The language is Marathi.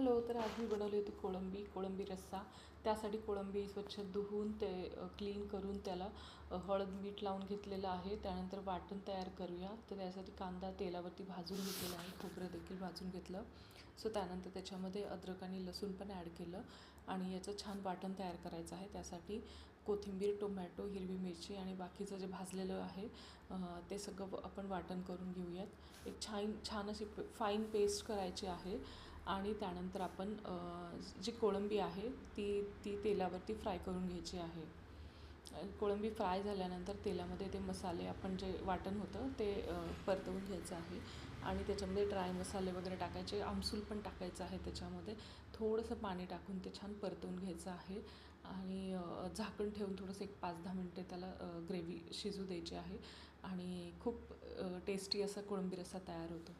हॅलो. तर आज मी बनवली होती कोळंबी रस्सा. त्यासाठी कोळंबी स्वच्छ धुवून ते क्लीन करून त्याला हळद मीठ लावून घेतलेलं आहे. त्यानंतर वाटण तयार करूया. तर त्यासाठी कांदा तेलावरती भाजून घेतलेला आहे, खोबरं देखील भाजून घेतलं. सो त्यानंतर त्याच्यामध्ये अद्रक आणि लसूण पण ॲड केलं आणि याचं छान वाटण तयार करायचं आहे. त्यासाठी कोथिंबीर, टोमॅटो, हिरवी मिरची आणि बाकीचं जे भाजलेलं आहे ते सगळं आपण वाटण करून घेऊयात. एक छान अशी फाईन पेस्ट करायची आहे आणि त्यानंतर आपण जी कोळंबी आहे ती तेलावरती फ्राय करून घ्यायची आहे. कोळंबी फ्राय झाल्यानंतर तेलामध्ये ते मसाले आपण जे वाटण होतं ते परतवून घ्यायचं आहे आणि त्याच्यामध्ये ड्राय मसाले वगैरे टाकायचे, आमसूल पण टाकायचं आहे. त्याच्यामध्ये थोडंसं पाणी टाकून ते छान परतवून घ्यायचं आहे आणि झाकण ठेवून थोडंसं एक 5-10 मिनटे त्याला ग्रेव्ही शिजू द्यायची आहे आणि खूप टेस्टी असा कोळंबी रस्सा तयार होतो.